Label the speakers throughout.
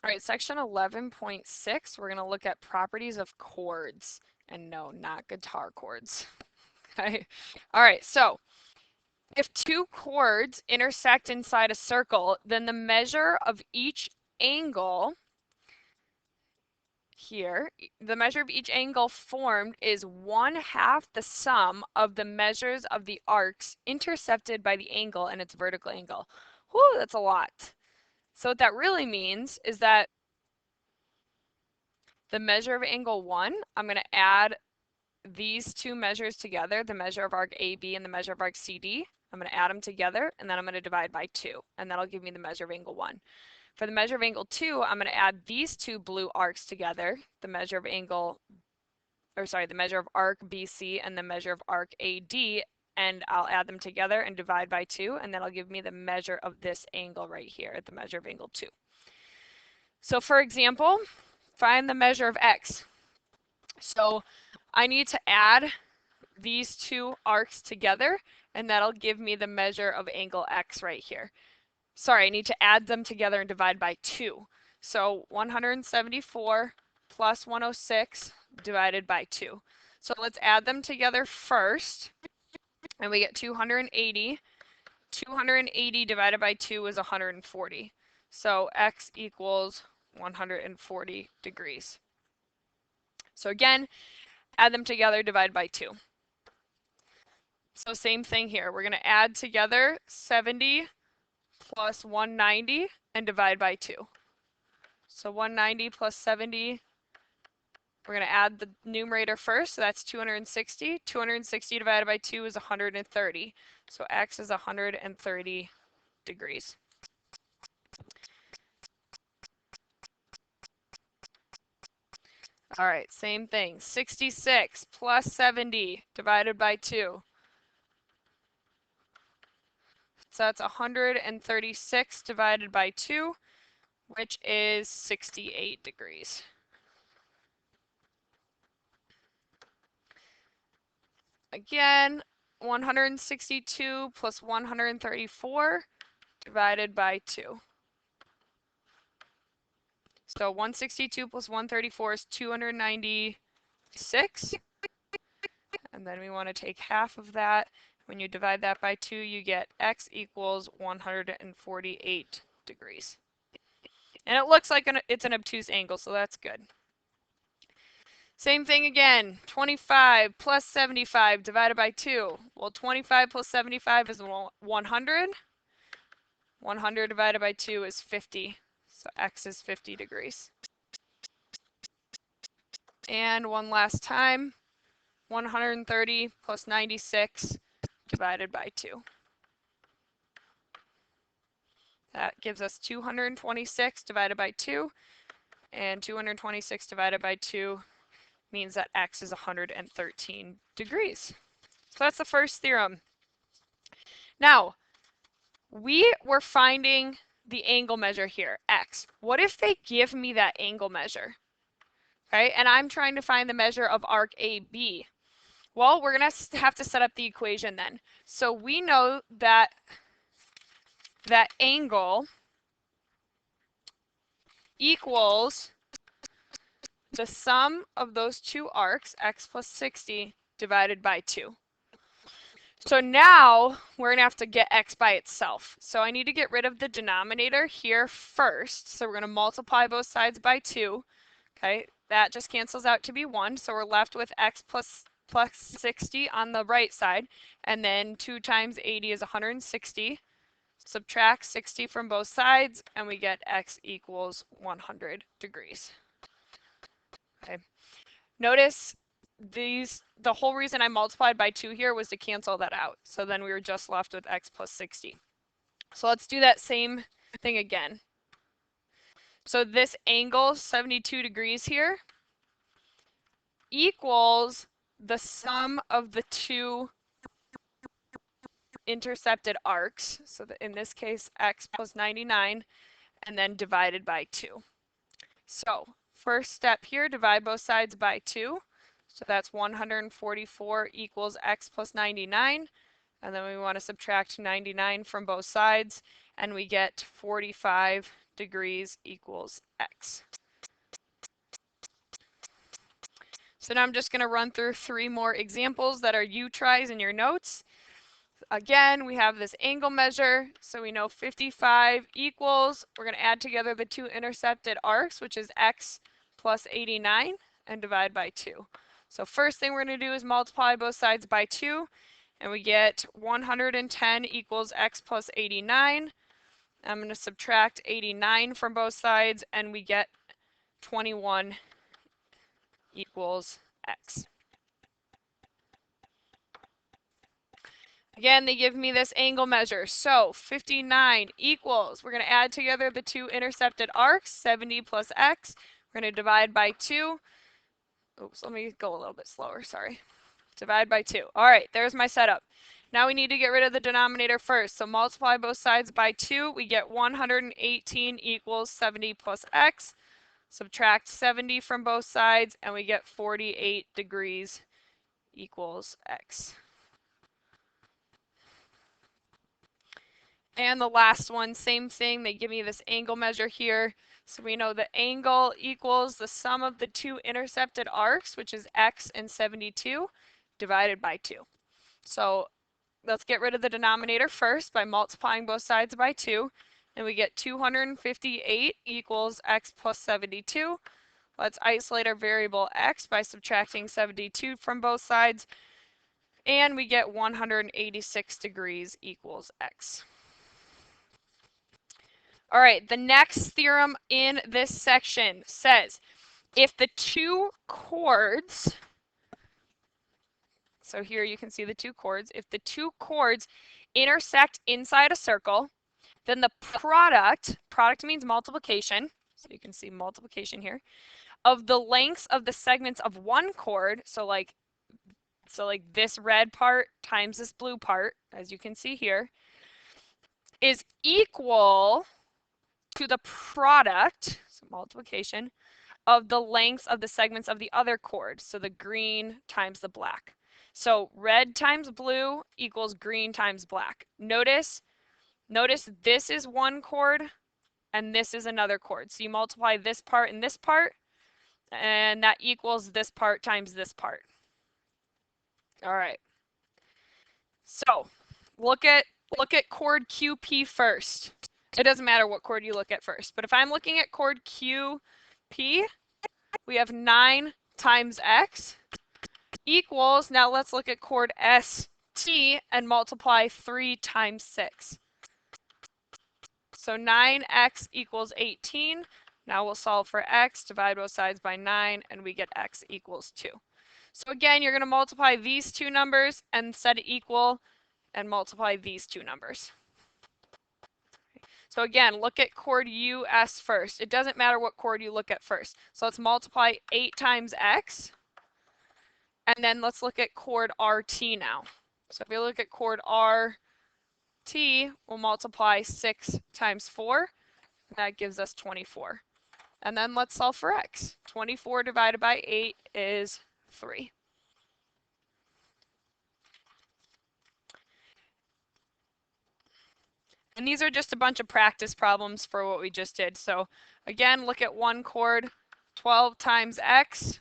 Speaker 1: All right, section 11.6, we're going to look at properties of chords. And no, not guitar chords. Okay. All right, so if two chords intersect inside a circle, then the measure of each angle here, the measure of each angle formed is 1/2 the sum of the measures of the arcs intercepted by the angle and its vertical angle. Whew, that's a lot. So what that really means is that the measure of angle 1, I'm going to add these two measures together, the measure of arc AB and the measure of arc CD. I'm going to add them together, and then I'm going to divide by 2, and that'll give me the measure of angle 1. For the measure of angle 2, I'm going to add these two blue arcs together, the measure of the measure of arc BC and the measure of arc AD, and I'll add them together and divide by 2, and that'll give me the measure of this angle right here, the measure of angle 2. So for example, find the measure of x. So I need to add these two arcs together, and that'll give me the measure of angle x right here. Sorry, I need to add them together and divide by 2. So 174 plus 106 divided by 2. So let's add them together first, and we get 280. 280 divided by 2 is 140. So x equals 140 degrees. So again, add them together, divide by 2. So same thing here. We're going to add together 70 plus 190 and divide by 2. So 190 plus 70, we're going to add the numerator first, so that's 260. 260 divided by 2 is 130. So x is 130 degrees. All right, same thing. 66 plus 70 divided by 2. So that's 136 divided by 2, which is 68 degrees. Again, 162 plus 134 divided by 2. So 162 plus 134 is 296. And then we want to take half of that. When you divide that by 2, you get x equals 148 degrees. And it looks like it's an obtuse angle, so that's good. Same thing again, 25 plus 75 divided by 2. Well, 25 plus 75 is 100. 100 divided by 2 is 50. So x is 50 degrees. And one last time, 130 plus 96 divided by 2. That gives us 226 divided by 2. And 226 divided by 2 means that x is 113 degrees. So that's the first theorem. Now, we were finding the angle measure here, x. What if they give me that angle measure? Okay, and I'm trying to find the measure of arc AB. Well, we're going to have to set up the equation then. So we know that that angle equals the sum of those two arcs, x plus 60, divided by 2. So now we're going to have to get x by itself. So I need to get rid of the denominator here first. So we're going to multiply both sides by 2. Okay, that just cancels out to be 1. So we're left with x plus 60 on the right side. And then 2 times 80 is 160. Subtract 60 from both sides, and we get x equals 100 degrees. Okay. Notice the whole reason I multiplied by 2 here was to cancel that out. So then we were just left with x plus 60. So let's do that same thing again. So this angle, 72 degrees here, equals the sum of the two intercepted arcs. So that in this case, x plus 99, and then divided by 2. So first step here, divide both sides by 2. So that's 144 equals x plus 99. And then we want to subtract 99 from both sides, and we get 45 degrees equals x. So now I'm just going to run through 3 more examples that are u-tries in your notes. Again, we have this angle measure, so we know 55 equals, we're going to add together the 2 intercepted arcs, which is x plus 89, and divide by 2. So first thing we're going to do is multiply both sides by 2, and we get 110 equals x plus 89. I'm going to subtract 89 from both sides, and we get 21 equals x. Again, they give me this angle measure. So 59 equals, we're going to add together the 2 intercepted arcs, 70 plus x. We're going to divide by 2. Oops, let me go a little bit slower, sorry. Divide by 2. All right, there's my setup. Now we need to get rid of the denominator first. So multiply both sides by 2. We get 118 equals 70 plus x. Subtract 70 from both sides, and we get 48 degrees equals x. And the last one, same thing, they give me this angle measure here. So we know the angle equals the sum of the 2 intercepted arcs, which is x and 72, divided by 2. So let's get rid of the denominator first by multiplying both sides by 2. And we get 258 equals x plus 72. Let's isolate our variable x by subtracting 72 from both sides. And we get 186 degrees equals x. All right, the next theorem in this section says if the 2 chords, so here you can see the 2 chords, if the 2 chords intersect inside a circle, then the product means multiplication, so you can see multiplication here, of the lengths of the segments of one chord, so like this red part times this blue part, as you can see here, is equal to the product, so multiplication, of the lengths of the segments of the other chord, so the green times the black. So red times blue equals green times black. Notice this is one chord and this is another chord. So you multiply this part and this part, and that equals this part times this part. All right. So look at chord QP first. It doesn't matter what chord you look at first, but if I'm looking at chord QP, we have 9 times x equals, now let's look at chord ST and multiply 3 times 6. So 9x equals 18. Now we'll solve for x, divide both sides by 9, and we get x equals 2. So again, you're going to multiply these 2 numbers and set it equal and multiply these 2 numbers. So again, look at chord US first. It doesn't matter what chord you look at first. So let's multiply 8 times x. And then let's look at chord RT now. So if we look at chord RT, we'll multiply 6 times 4. That gives us 24. And then let's solve for x. 24 divided by 8 is 3. And these are just a bunch of practice problems for what we just did. So again, look at one chord, 12 times x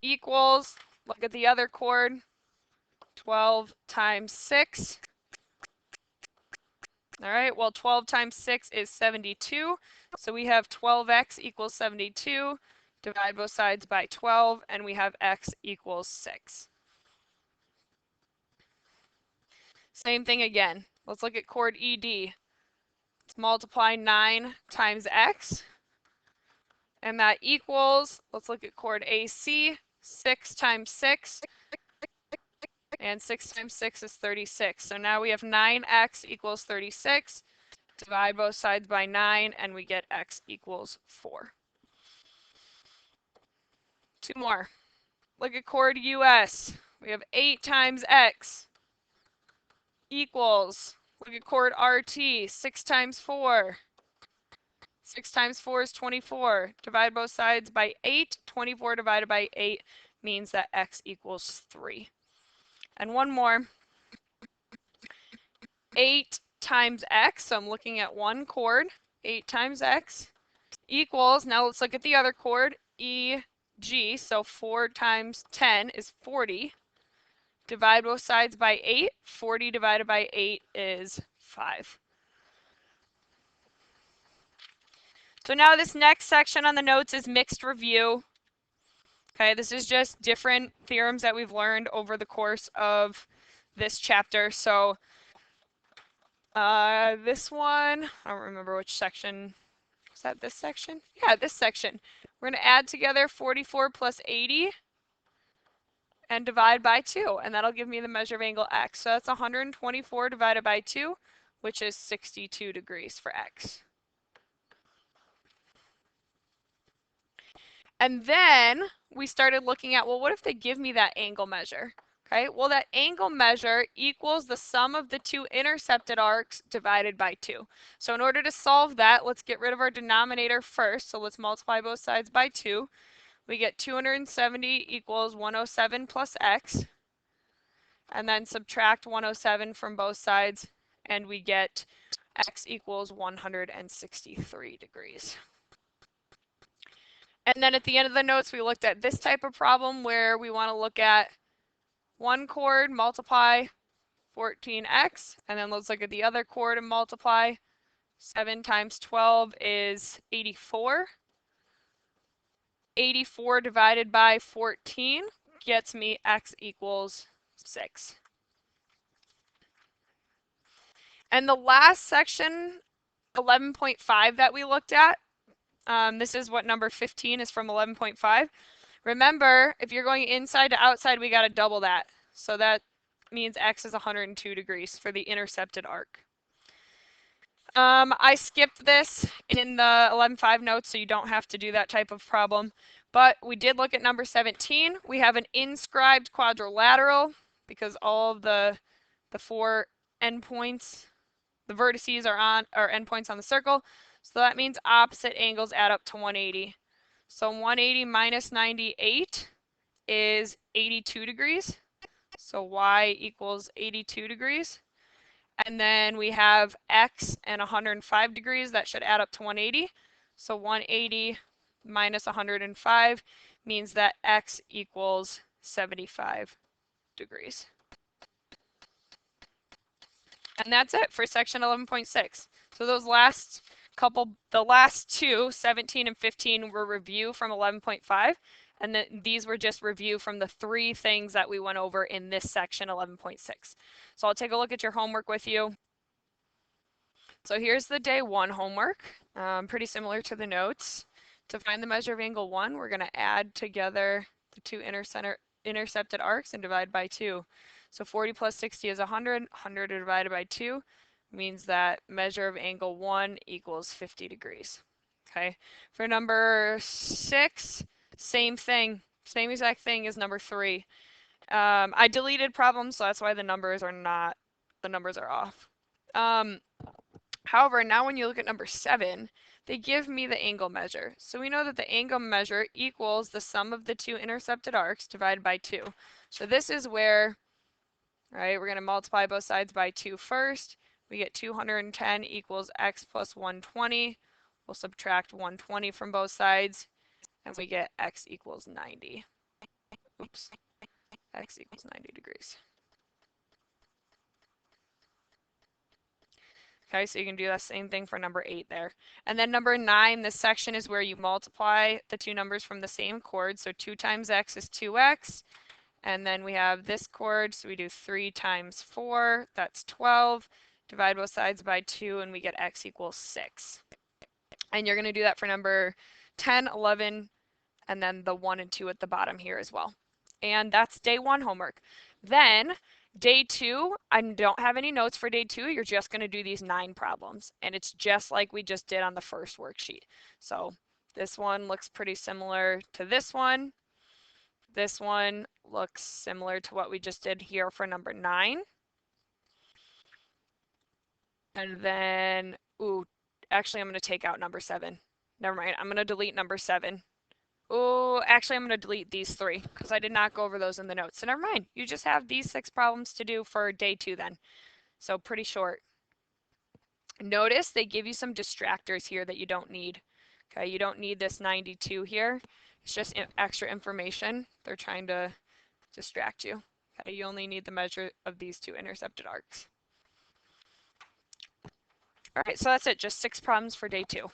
Speaker 1: equals, look at the other chord, 12 times 6. All right, well, 12 times 6 is 72. So we have 12x equals 72. Divide both sides by 12, and we have x equals 6. Same thing again. Let's look at chord ED. Let's multiply 9 times x. And that equals, let's look at chord AC, 6 times 6. And 6 times 6 is 36. So now we have 9x equals 36. Divide both sides by 9, and we get x equals 4. 2 more. Look at chord US. We have 8 times x equals, look at chord RT, 6 times 4. 6 times 4 is 24. Divide both sides by 8. 24 divided by 8 means that x equals 3. And one more. 8 times x, so I'm looking at one chord, 8 times x, equals, now let's look at the other chord, EG, so 4 times 10 is 40. Divide both sides by 8. 40 divided by 8 is 5. So now this next section on the notes is mixed review. Okay, this is just different theorems that we've learned over the course of this chapter. So this one, I don't remember which section. Was that this section? Yeah, this section. We're going to add together 44 plus 80 and divide by 2, and that'll give me the measure of angle x. So that's 124 divided by 2, which is 62 degrees for x. And then we started looking at, well, what if they give me that angle measure? Okay, well, that angle measure equals the sum of the two intercepted arcs divided by 2. So in order to solve that, let's get rid of our denominator first. So let's multiply both sides by 2. We get 270 equals 107 plus x. And then subtract 107 from both sides, and we get x equals 163 degrees. And then at the end of the notes, we looked at this type of problem where we want to look at one chord, multiply 14x, and then let's look at the other chord and multiply. 7 times 12 is 84. 84 divided by 14 gets me x equals 6. And the last section, 11.5 that we looked at, this is what number 15 is from 11.5. Remember, if you're going inside to outside, we got to double that. So that means x is 102 degrees for the intercepted arc. I skipped this in the 11.5 notes, so you don't have to do that type of problem. But we did look at number 17. We have an inscribed quadrilateral because all of the 4 endpoints, the vertices are endpoints on the circle. So that means opposite angles add up to 180. So 180 minus 98 is 82 degrees. So y equals 82 degrees. And then we have x and 105 degrees. That should add up to 180. So 180 minus 105 means that x equals 75 degrees. And that's it for section 11.6. So those last couple, the last two, 17 and 15, were review from 11.5. And then these were just review from the 3 things that we went over in this section 11.6. So I'll take a look at your homework with you. So here's the day 1 homework, pretty similar to the notes. To find the measure of angle 1, we're going to add together the 2 intercepted arcs and divide by 2. So 40 plus 60 is 100. 100 divided by 2 means that measure of angle 1 equals 50 degrees. Okay. For number 6, same thing. Same exact thing as number 3. I deleted problems, so that's why the numbers are off. However, now when you look at number 7, they give me the angle measure. So we know that the angle measure equals the sum of the 2 intercepted arcs divided by 2. So this is where, right, we're going to multiply both sides by 2 first. We get 210 equals x plus 120. We'll subtract 120 from both sides, and we get x equals 90. Oops. X equals 90 degrees. Okay, so you can do that same thing for number 8 there. And then number 9, this section is where you multiply the 2 numbers from the same chord. So 2 times x is 2x. And then we have this chord, so we do 3 times 4, that's 12. Divide both sides by 2, and we get x equals 6. And you're going to do that for number 10, 11, and then the 1 and 2 at the bottom here as well. And that's day 1 homework. Then day 2, I don't have any notes for day 2. You're just going to do these 9 problems. And it's just like we just did on the first worksheet. So this one looks pretty similar to this one. This one looks similar to what we just did here for number 9. And then, ooh, actually I'm going to take out number 7. Never mind, I'm going to delete number 7. Oh, actually, I'm going to delete these 3 because I did not go over those in the notes. So never mind. You just have these 6 problems to do for day 2 then. So pretty short. Notice they give you some distractors here that you don't need. Okay, you don't need this 92 here. It's just extra information. They're trying to distract you. Okay, you only need the measure of these two intercepted arcs. All right, so that's it, just 6 problems for day 2.